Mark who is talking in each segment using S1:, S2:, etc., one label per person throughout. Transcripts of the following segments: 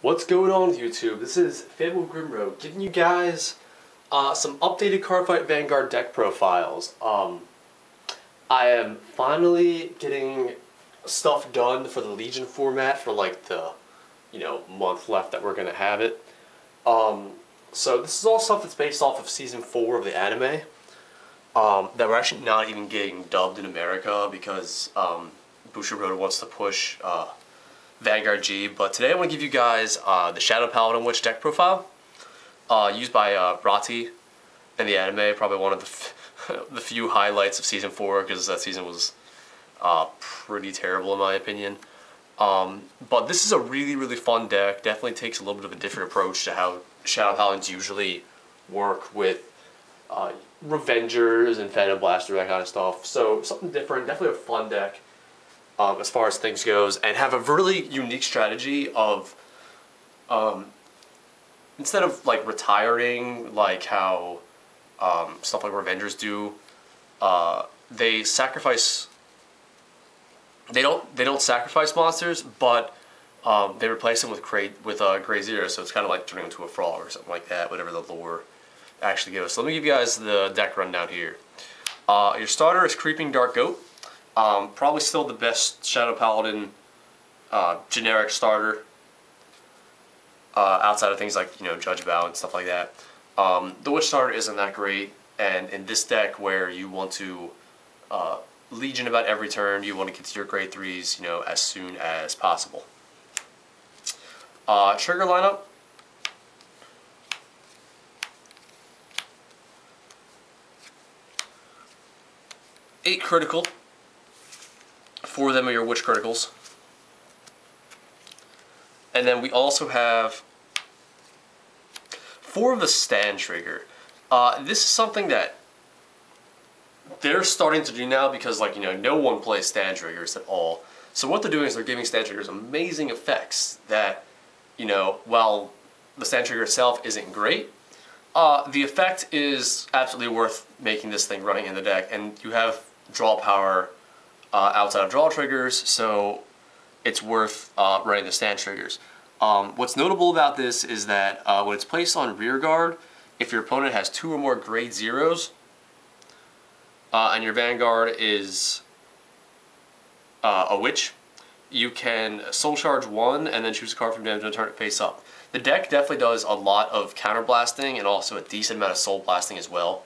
S1: What's going on with YouTube? This is Fianna Grimro giving you guys some updated Cardfight Vanguard deck profiles. I am finally getting stuff done for the Legion format for like the month left that we're gonna have it. So this is all stuff that's based off of season 4 of the anime. That we're actually not even getting dubbed in America because Bushiroad wants to push Vanguard G, but today I want to give you guys the Shadow Paladin Witch deck profile used by Rati in the anime. Probably one of the few highlights of season 4 because that season was pretty terrible in my opinion. But this is a really fun deck. Definitely takes a little bit of a different approach to how Shadow Paladins usually work with Revengers and Phantom Blaster, that kind of stuff. So something different, definitely a fun deck. As far as things goes, and have a really unique strategy of instead of like retiring like how stuff like Revengers do, they sacrifice. They don't sacrifice monsters, but they replace them with Gray Zero, so it's kind of like turning into a frog or something like that, whatever the lore actually gives. So let me give you guys the deck rundown here. Your starter is Creeping Dark Goat. Probably still the best Shadow Paladin generic starter outside of things like Judge Bow and stuff like that. The Witch starter isn't that great, and in this deck where you want to Legion about every turn, you want to get to your grade 3s as soon as possible. Trigger lineup. Eight critical. 4 of them are your Witch criticals. And then we also have 4 of the stand trigger. This is something that they're starting to do now because no one plays stand triggers at all. So what they're doing is they're giving stand triggers amazing effects that, while the stand trigger itself isn't great, the effect is absolutely worth making this thing running in the deck, and you have draw power outside of draw triggers, so it's worth running the stand triggers. What's notable about this is that when it's placed on rear guard, if your opponent has 2 or more grade 0s, and your Vanguard is a Witch, you can Soul Charge 1 and then choose a card from damage and turn it face up. The deck definitely does a lot of counter blasting and also a decent amount of soul blasting as well.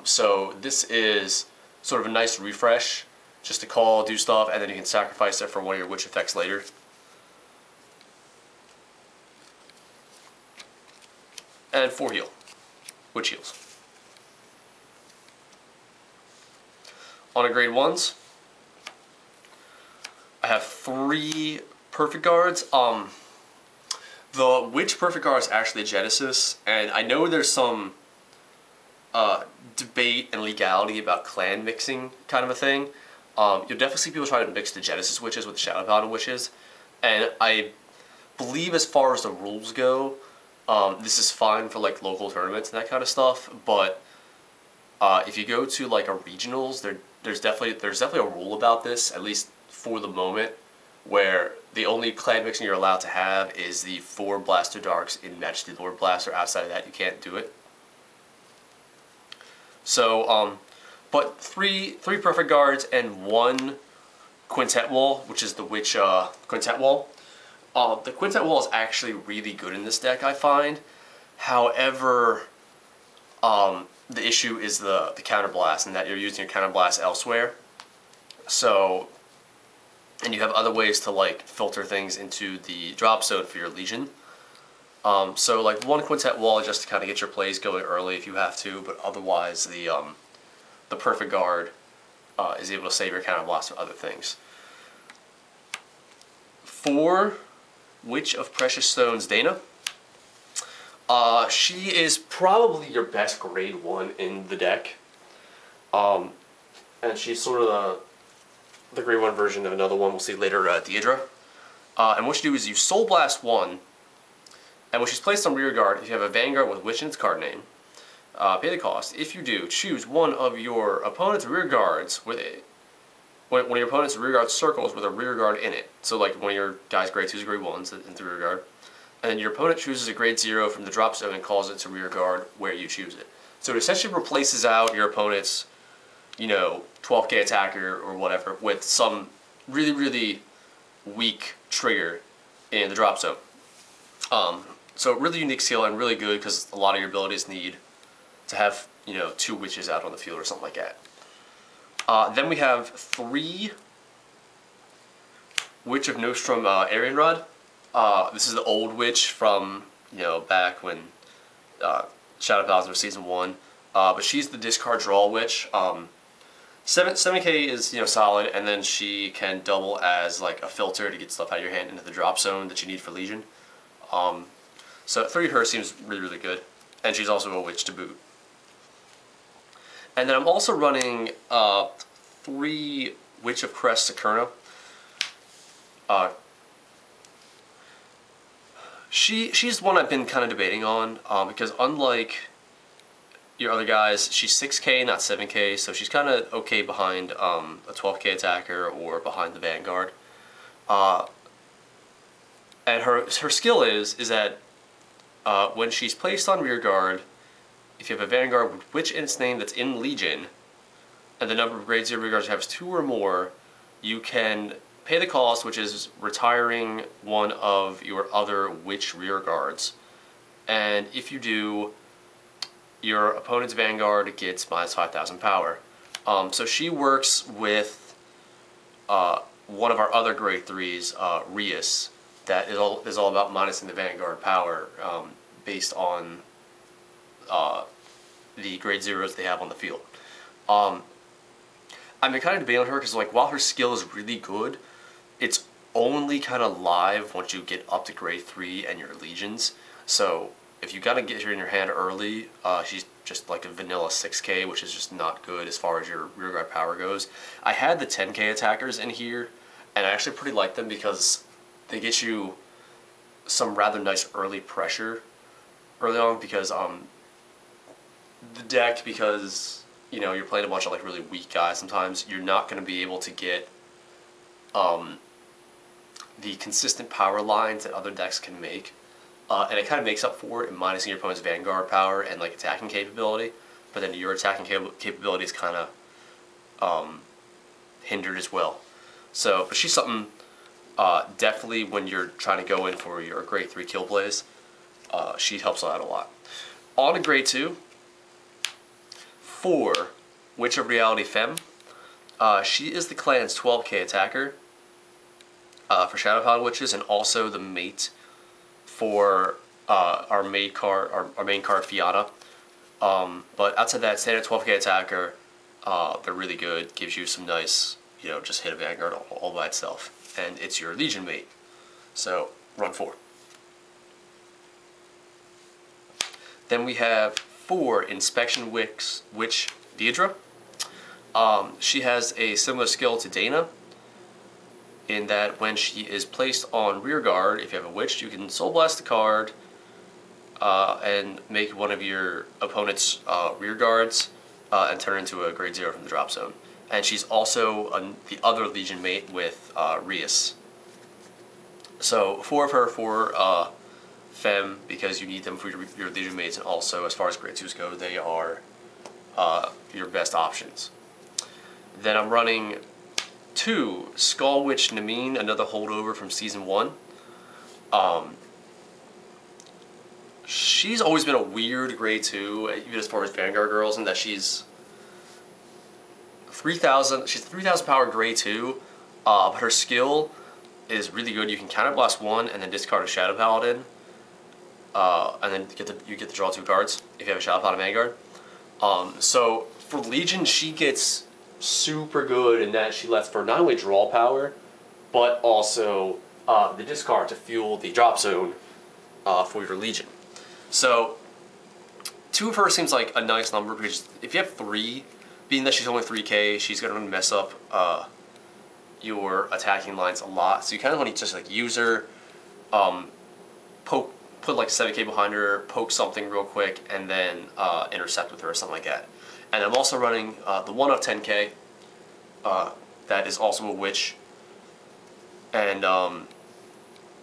S1: So this is sort of a nice refresh, just to call, do stuff, and then you can sacrifice it for one of your Witch effects later. And 4 heal. Witch heals. On a grade 1s, I have 3 Perfect Guards. The Witch Perfect Guard is actually a Genesis, and I know there's some debate and legality about clan mixing kind of a thing. You'll definitely see people try to mix the Genesis Witches with the Shadow Paladin Witches, and I believe as far as the rules go, this is fine for like local tournaments and that kind of stuff, but if you go to like a regionals, there's definitely a rule about this, at least for the moment, where the only clan mixing you're allowed to have is the 4 Blaster Darks in Majesty Lord Blaster. Outside of that, you can't do it. So, but three Perfect Guards and 1 Quintet Wall, which is the Witch Quintet Wall. The Quintet Wall is actually really good in this deck, I find. However, the issue is the counter blast, and that you're using your counter blast elsewhere. So, and you have other ways to like filter things into the drop zone for your Legion. So like 1 Quintet Wall just to kind of get your plays going early if you have to, but otherwise the Perfect Guard is able to save your counter blast or other things. 4 Witch of Precious Stones Dana. She is probably your best grade 1 in the deck. And she's sort of the grade 1 version of another one we'll see later, Deidre. And what you do is you Soul Blast 1, and when she's placed on rear guard, if you have a Vanguard with Witch in its card name, pay the cost. If you do, choose one of your opponent's rear guards with a one of your opponent's rear guard circles with a rear guard in it. So like one of your guys' grade 2s, grade 1s in the rear guard. and then your opponent chooses a grade 0 from the drop zone and calls it to rear guard where you choose it. So it essentially replaces out your opponent's, 12k attacker or whatever with some really, really weak trigger in the drop zone. So really unique skill and really good because a lot of your abilities need to have, 2 witches out on the field or something like that. Then we have 3 Witch of Nostrum Arian Rod. This is the old witch from, back when Shadow Paladin was Season 1. But she's the discard draw witch. 7k is, solid, and then she can double as like a filter to get stuff out of your hand into the drop zone that you need for Legion. So 3 of her seems really, really good. And she's also a witch to boot. And then I'm also running 3 Witch of Crest Sakurna. She's one I've been kind of debating on because unlike your other guys, she's 6k, not 7k, so she's kind of okay behind a 12k attacker or behind the Vanguard. And her skill is that when she's placed on rear guard, if you have a Vanguard with which in its name that's in Legion, and the number of grade 0 rear guards has 2 or more, you can pay the cost, which is retiring one of your other witch rear guards. And if you do, your opponent's Vanguard gets minus 5,000 power. So she works with one of our other grade 3s, Rias, that is all about minusing the Vanguard power based on the grade 0s they have on the field. I've been kind of debating on her because while her skill is really good, it's only kind of live once you get up to grade 3 and your legions. So if you gotta get her in your hand early, she's just like a vanilla 6k, which is just not good as far as your rearguard power goes. I had the 10k attackers in here, and I actually pretty like them because they get you some rather nice early pressure early on because the deck, because you're playing a bunch of really weak guys sometimes, you're not going to be able to get the consistent power lines that other decks can make. And it kind of makes up for it in minusing your opponent's Vanguard power and attacking capability, but then your attacking capability is kind of hindered as well. So, but she's something definitely when you're trying to go in for your grade 3 kill plays, she helps out a lot. On a grade 2, 4 Witch of Reality Femme. She is the clan's 12k attacker for Shadow Paladin Witches, and also the mate for our main card Fianna. But outside that, standard 12k attacker, they're really good. Gives you some nice, just hit a Vanguard all by itself, and it's your Legion mate. So run 4. Then we have 4 Inspection Witch Deidre. She has a similar skill to Dana, in that when she is placed on rear guard, if you have a witch, you can soul blast the card and make one of your opponent's rear guards and turn into a grade 0 from the drop zone. And she's also the other Legion mate with Rias. So 4 of her for Femme, because you need them for your Legion mates, and also as far as grade 2s go, they are your best options. Then I'm running 2 Skull Witch Namine, another holdover from Season 1. She's always been a weird grade 2, even as far as Vanguard girls, in that she's 3,000. She's 3,000 power grade 2, but her skill is really good. You can counterblast 1 and then discard a Shadow Paladin, and then you get to draw 2 cards if you have a Shadow Paladin Vanguard. So for Legion, she gets super good in that she lets for not only draw power, but also the discard to fuel the drop zone for your Legion. So 2 of her seems like a nice number, because if you have 3, being that she's only 3k, she's going to mess up your attacking lines a lot. So you kind of want to just use her, put 7k behind her, poke something real quick, and then intercept with her or something like that. And I'm also running the 1 of 10k, that is also a witch. And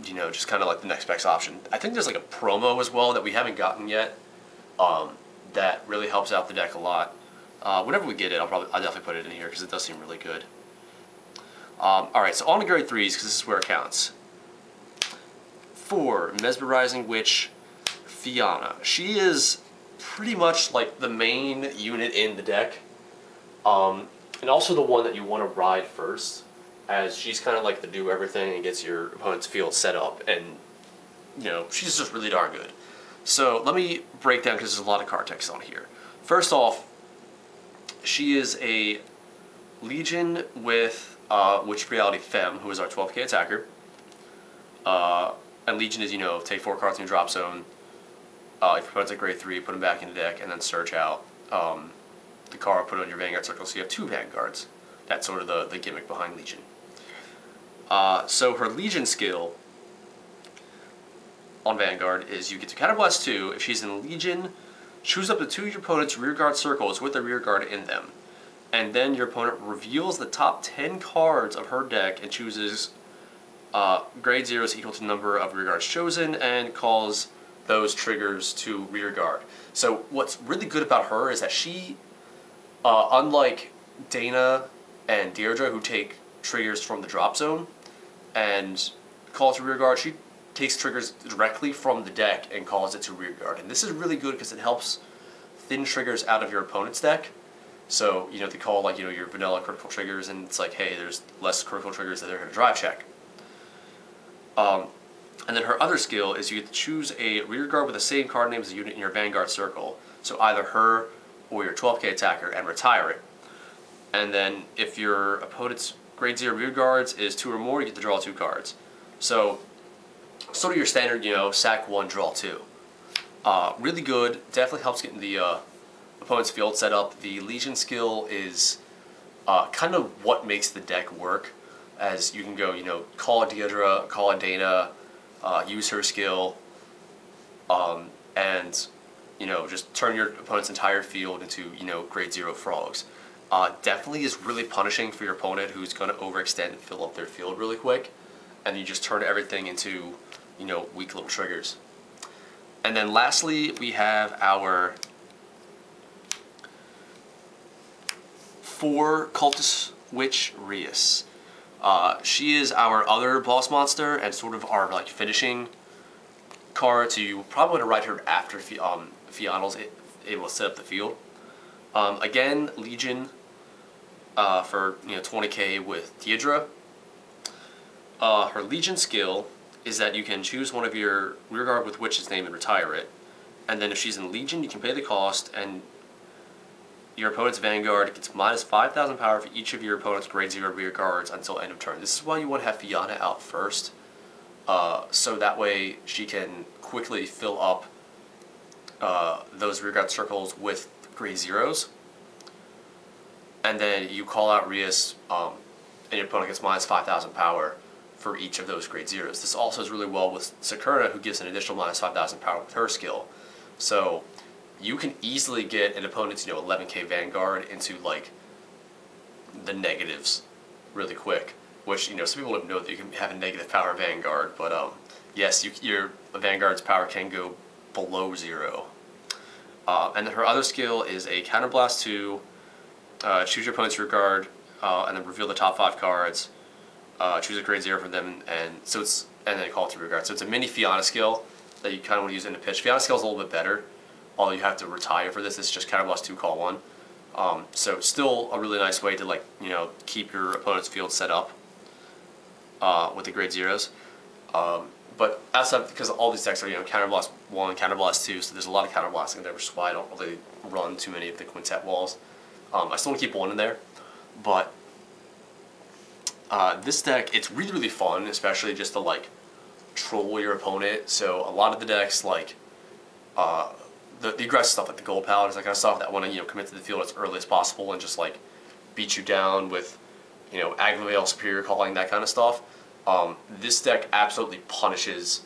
S1: you know, just kind of like the next best option. I think there's like a promo as well that we haven't gotten yet that really helps out the deck a lot. Whenever we get it, I'll definitely put it in here because it does seem really good. Alright, so on to grade 3s because this is where it counts. 4, Mesmerizing Witch, Fianna. She is pretty much like the main unit in the deck, and also the one that you want to ride first, as she's kind of like the do everything and gets your opponent's field set up, and you know, she's just really darn good. So let me break down because there's a lot of card text on here. First off, she is a Legion with Witch Reality Femme, who is our 12k attacker. And Legion is, you know, take 4 cards in your drop zone. If your opponent's at grade 3, put them back in the deck, and then search out the card, put it on your Vanguard circle, so you have 2 Vanguards. That's sort of the gimmick behind Legion. So her Legion skill on Vanguard is you get to Counterblast 2. If she's in Legion, choose up to 2 of your opponent's rearguard circles with a rearguard in them. And then your opponent reveals the top 10 cards of her deck and chooses grade 0 is equal to the number of rearguards chosen and calls those triggers to rearguard. So what's really good about her is that she, unlike Dana and Deirdre, who take triggers from the drop zone and call it to rearguard, she takes triggers directly from the deck and calls it to rearguard. And this is really good because it helps thin triggers out of your opponent's deck. So, you know, they call, like, you know, your vanilla critical triggers, and it's like, hey, there's less critical triggers that they're going to drive check. And then her other skill is you get to choose a rearguard with the same card name as a unit in your Vanguard circle. So either her or your 12k attacker, and retire it. And then if your opponent's grade 0 rearguards is 2 or more, you get to draw 2 cards. So, sort of your standard, you know, sack 1, draw 2. Really good, definitely helps getting the opponent's field set up. The Legion skill is kind of what makes the deck work, as you can go, you know, call a Deirdre, call a Dana, use her skill, and, you know, just turn your opponent's entire field into, you know, grade 0 frogs. Definitely is really punishing for your opponent who's going to overextend and fill up their field really quick, and you just turn everything into, you know, weak little triggers. And then lastly, we have our 4 Cultist Witch Rias. She is our other boss monster and sort of our like finishing card, so you probably want to ride her after Fianna's able to set up the field. Again, Legion for, you know, 20k with Deirdre. Her Legion skill is that you can choose one of your rearguard with Witch's name and retire it. And then if she's in Legion, you can pay the cost, and your opponent's Vanguard gets minus 5,000 power for each of your opponent's grade 0 rearguards until end of turn. This is why you want to have Fianna out first, so that way she can quickly fill up those rearguard circles with grade 0s. And then you call out Rias, and your opponent gets minus 5,000 power for each of those grade 0s. This also is really well with Sakurna, who gives an additional minus 5,000 power with her skill. So you can easily get an opponent's, you know, 11k Vanguard into like the negatives really quick. Which, you know, some people don't know that you can have a negative power Vanguard, but yes, your Vanguard's power can go below 0. And then her other skill is a Counterblast 2. Choose your opponent's rearguard, and then reveal the top 5 cards. Choose a grade 0 from them, and then call it to rearguard. So it's a mini Fianna skill that you kind of want to use in the pitch. Fianna skill is a little bit better, although you have to retire for this. It's just Counterblast 2, call 1. So still a really nice way to, like, you know, keep your opponent's field set up with the grade 0s. But outside, because all these decks are, you know, Counterblast 1, Counterblast 2, so there's a lot of counterblasting in there, which is why I don't really run too many of the quintet walls. I still want to keep 1 in there, but this deck, it's really, really fun, especially just to, like, troll your opponent. So a lot of the decks, like, the aggressive stuff, like the Gold Paladins, that kind of stuff, that want to, you know, commit to the field as early as possible and just, like, beat you down with, you know, Aglavale, Superior Calling, that kind of stuff. This deck absolutely punishes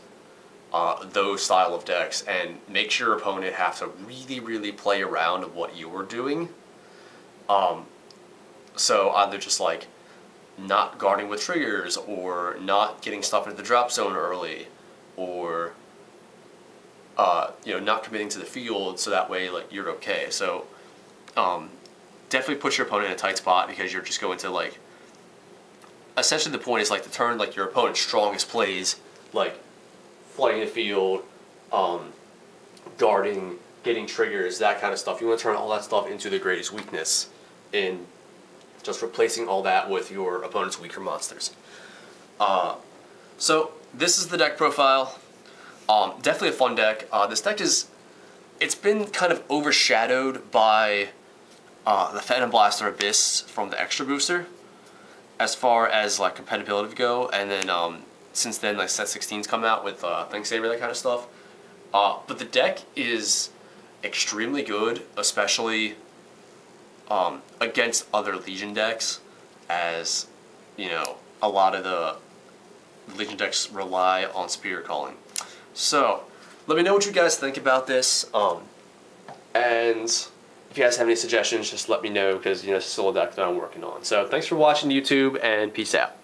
S1: those style of decks and makes your opponent have to really, really play around what you're doing. So either just, like, not guarding with triggers, or not getting stuff into the drop zone early, or not committing to the field, so that way like you're okay. So definitely put your opponent in a tight spot, because you're just going to like, essentially the point is like to turn like your opponent's strongest plays, like flooding the field, guarding, getting triggers, that kind of stuff. You want to turn all that stuff into the greatest weakness, in just replacing all that with your opponent's weaker monsters. So this is the deck profile. Definitely a fun deck. This deck it's been kind of overshadowed by the Phantom Blaster Abyss from the Extra Booster, as far as like compatibility go, and then since then like set 16's come out with Thinksaber, that kind of stuff. But the deck is extremely good, especially against other Legion decks, as a lot of the Legion decks rely on Spirit Calling. So let me know what you guys think about this, and if you guys have any suggestions, just let me know, because it's still a deck that I'm working on. So thanks for watching YouTube, and peace out.